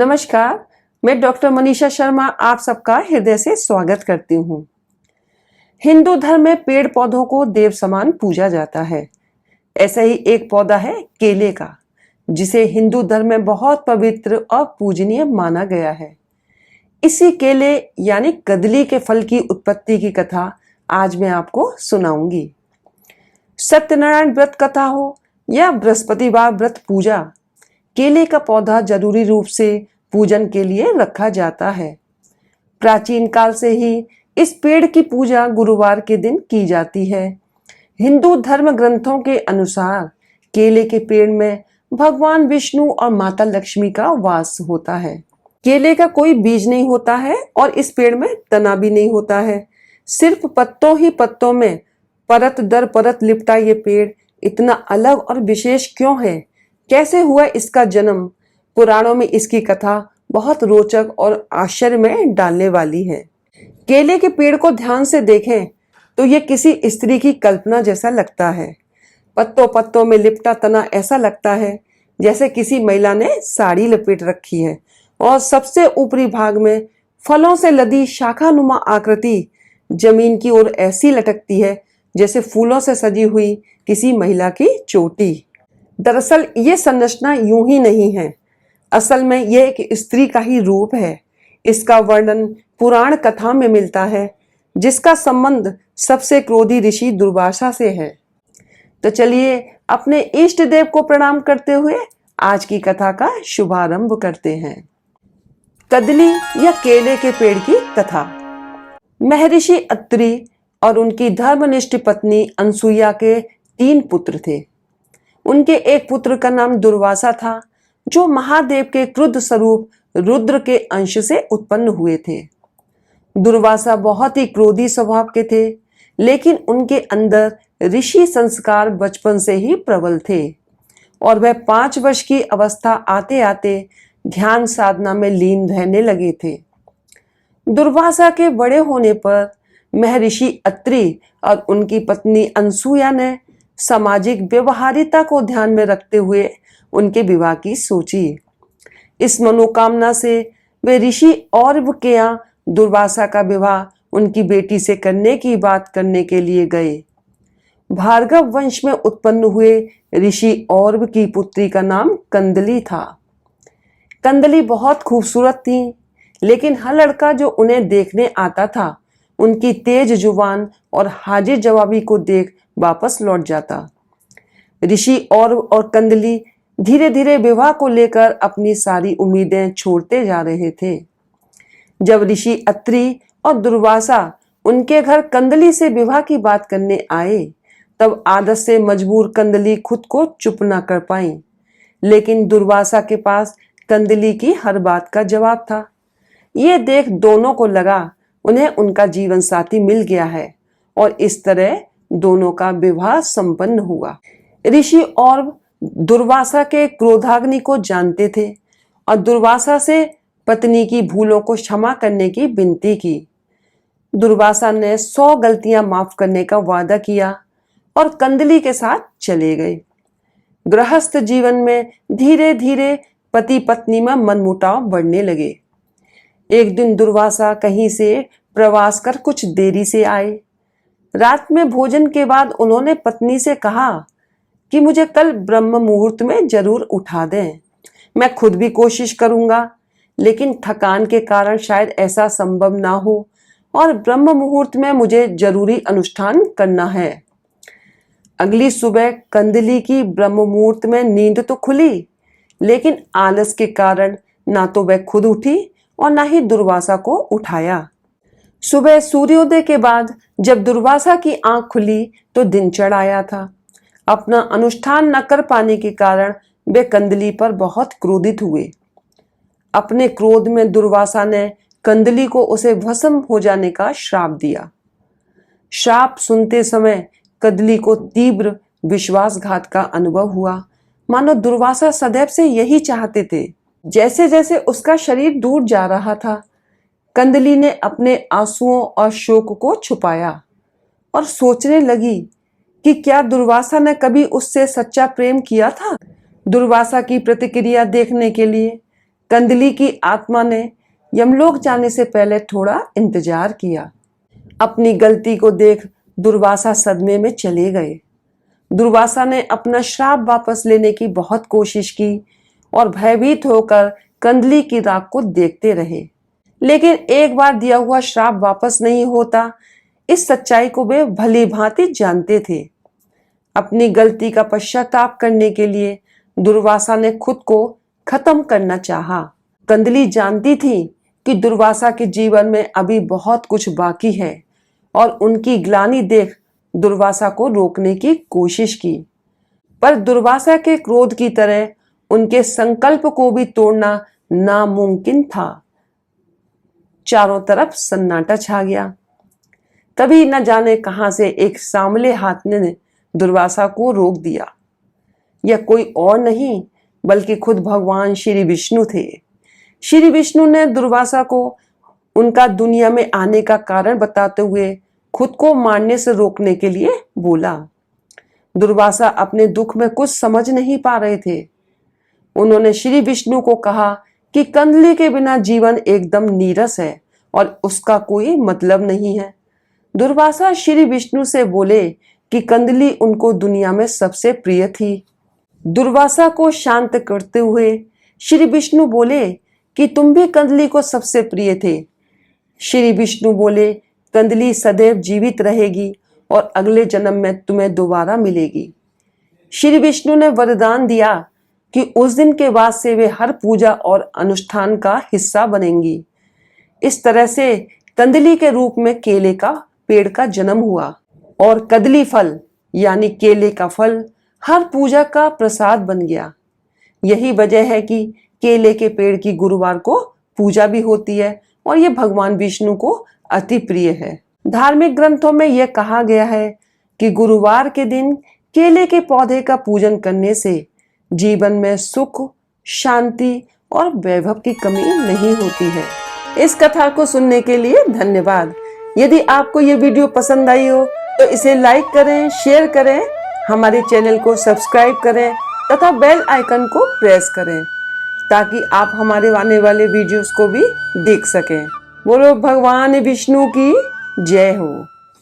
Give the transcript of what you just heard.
नमस्कार, मैं डॉक्टर मनीषा शर्मा आप सबका हृदय से स्वागत करती हूँ। हिंदू धर्म में पेड़ पौधों को देव समान पूजा जाता है। ऐसा ही एक पौधा है केले का, जिसे हिंदू धर्म में बहुत पवित्र और पूजनीय माना गया है। इसी केले यानी कदली के फल की उत्पत्ति की कथा आज मैं आपको सुनाऊंगी। सत्यनारायण व्रत कथा हो या बृहस्पतिवार व्रत पूजा, केले का पौधा जरूरी रूप से पूजन के लिए रखा जाता है। प्राचीन काल से ही इस पेड़ की पूजा गुरुवार के दिन की जाती है। हिंदू धर्म ग्रंथों के अनुसार केले के पेड़ में भगवान विष्णु और माता लक्ष्मी का वास होता है। केले का कोई बीज नहीं होता है और इस पेड़ में तना भी नहीं होता है। सिर्फ पत्तों ही पत्तों में परत दर परत लिपटा ये पेड़ इतना अलग और विशेष क्यों है? कैसे हुआ इसका जन्म? पुराणों में इसकी कथा बहुत रोचक और आश्चर्य में डालने वाली है। केले के पेड़ को ध्यान से देखें तो ये किसी स्त्री की कल्पना जैसा लगता है। पत्तों पत्तों में लिपटा तना ऐसा लगता है जैसे किसी महिला ने साड़ी लपेट रखी है, और सबसे ऊपरी भाग में फलों से लदी शाखानुमा आकृति जमीन की ओर ऐसी लटकती है जैसे फूलों से सजी हुई किसी महिला की चोटी। दरअसल ये संरचना यूं ही नहीं है, असल में यह एक स्त्री का ही रूप है। इसका वर्णन पुराण कथा में मिलता है, जिसका संबंध सबसे क्रोधी ऋषि दुर्वासा से है। तो चलिए अपने इष्ट देव को प्रणाम करते हुए आज की कथा का शुभारंभ करते हैं। कदली या केले के पेड़ की कथा। महर्षि अत्रि और उनकी धर्मनिष्ठ पत्नी अनसुईया के 3 पुत्र थे। उनके एक पुत्र का नाम दुर्वासा था, जो महादेव के क्रुद्ध स्वरूप रुद्र के अंश से उत्पन्न हुए थे। दुर्वासा बहुत ही क्रोधी स्वभाव के थे, लेकिन उनके अंदर ऋषि संस्कार बचपन से ही प्रबल थे और वह 5 वर्ष की अवस्था आते आते ध्यान साधना में लीन रहने लगे थे। दुर्वासा के बड़े होने पर महर्षि अत्रि और उनकी पत्नी अनसुईया ने सामाजिक व्यवहारिता को ध्यान में रखते हुए उनके विवाह की सोची। इस मनोकामना से वे ऋषि औरव के यहाँ दुर्वासा का विवाह उनकी बेटी से करने की बात करने के लिए गए। भार्गव वंश में उत्पन्न हुए ऋषि औरव की पुत्री का नाम कंदली था। कंदली बहुत खूबसूरत थी, लेकिन हर लड़का जो उन्हें देखने आता था उनकी तेज जुबान और हाजिर जवाबी को देख वापस लौट जाता। ऋषि और कंदली धीरे धीरे विवाह को लेकर अपनी सारी उम्मीदें छोड़ते जा रहे थे। जब ऋषि अत्रि और दुर्वासा उनके घर कंदली से विवाह की बात करने आए, तब आदत से मजबूर कंदली खुद को चुप न कर पाई, लेकिन दुर्वासा के पास कंदली की हर बात का जवाब था। ये देख दोनों को लगा उन्हें उनका जीवन साथी मिल गया है, और इस तरह दोनों का विवाह संपन्न हुआ। ऋषि और दुर्वासा के क्रोधाग्नि को जानते थे और दुर्वासा से पत्नी की भूलों को क्षमा करने की विनती की। दुर्वासा ने 100 गलतियां माफ करने का वादा किया और कंदली के साथ चले गए। गृहस्थ जीवन में धीरे धीरे पति पत्नी में मनमुटाव बढ़ने लगे। एक दिन दुर्वासा कहीं से प्रवास कर कुछ देरी से आए। रात में भोजन के बाद उन्होंने पत्नी से कहा कि मुझे कल ब्रह्म मुहूर्त में जरूर उठा दें। मैं खुद भी कोशिश करूंगा, लेकिन थकान के कारण शायद ऐसा संभव ना हो, और ब्रह्म मुहूर्त में मुझे जरूरी अनुष्ठान करना है। अगली सुबह कंदली की ब्रह्म मुहूर्त में नींद तो खुली, लेकिन आलस के कारण ना तो वह खुद उठी और ना ही दुर्वासा को उठाया। सुबह सूर्योदय के बाद जब दुर्वासा की आंख खुली तो दिन चढ़ आया था। अपना अनुष्ठान न कर पाने के कारण वे कंदली पर बहुत क्रोधित हुए। अपने क्रोध में दुर्वासा ने कंदली को उसे भस्म हो जाने का श्राप दिया। श्राप सुनते समय कंदली को तीव्र विश्वासघात का अनुभव हुआ, मानो दुर्वासा सदैव से यही चाहते थे। जैसे जैसे उसका शरीर दूर जा रहा था, कंदली ने अपने आंसुओं और शोक को छुपाया और सोचने लगी कि क्या दुर्वासा ने कभी उससे सच्चा प्रेम किया था। दुर्वासा की प्रतिक्रिया देखने के लिए कंदली की आत्मा ने यमलोक जाने से पहले थोड़ा इंतजार किया। अपनी गलती को देख दुर्वासा सदमे में चले गए। दुर्वासा ने अपना श्राप वापस लेने की बहुत कोशिश की और भयभीत होकर कंदली की राख को देखते रहे, लेकिन एक बार दिया हुआ श्राप वापस नहीं होता। इस सच्चाई को वे भली भांति जानते थे। अपनी गलती का पश्चाताप करने के लिए दुर्वासा ने खुद को खत्म करना चाहा। कंदली जानती थी कि दुर्वासा के जीवन में अभी बहुत कुछ बाकी है और उनकी ग्लानि देख दुर्वासा को रोकने की कोशिश की, पर दुर्वासा के क्रोध की तरह उनके संकल्प को भी तोड़ना नामुमकिन था। चारों तरफ सन्नाटा छा गया। तभी न जाने कहां से एक सांवले हाथ ने दुर्वासा को रोक दिया। यह कोई और नहीं बल्कि खुद भगवान श्री विष्णु थे। श्री विष्णु ने दुर्वासा को उनका दुनिया में आने का कारण बताते हुए खुद को मारने से रोकने के लिए बोला। दुर्वासा अपने दुख में कुछ समझ नहीं पा रहे थे। उन्होंने श्री विष्णु को कहा कि कंदली के बिना जीवन एकदम नीरस है और उसका कोई मतलब नहीं है। दुर्वासा श्री विष्णु से बोले कि कंदली उनको दुनिया में सबसे प्रिय थी। दुर्वासा को शांत करते हुए श्री विष्णु बोले कि तुम भी कंदली को सबसे प्रिय थे। श्री विष्णु बोले, कंदली सदैव जीवित रहेगी और अगले जन्म में तुम्हें दोबारा मिलेगी। श्री विष्णु ने वरदान दिया कि उस दिन के बाद से वे हर पूजा और अनुष्ठान का हिस्सा बनेंगी। इस तरह से कंदली के रूप में केले का पेड़ का जन्म हुआ और कदली फल यानी केले का फल हर पूजा का प्रसाद बन गया। यही वजह है कि केले के पेड़ की गुरुवार को पूजा भी होती है और यह भगवान विष्णु को अति प्रिय है। धार्मिक ग्रंथों में यह कहा गया है कि गुरुवार के दिन केले के पौधे का पूजन करने से जीवन में सुख, शांति और वैभव की कमी नहीं होती है। इस कथा को सुनने के लिए धन्यवाद। यदि आपको ये वीडियो पसंद आई हो तो इसे लाइक करें, शेयर करें, हमारे चैनल को सब्सक्राइब करें तथा बेल आइकन को प्रेस करें ताकि आप हमारे आने वाले वीडियोस को भी देख सकें। बोलो भगवान विष्णु की जय हो।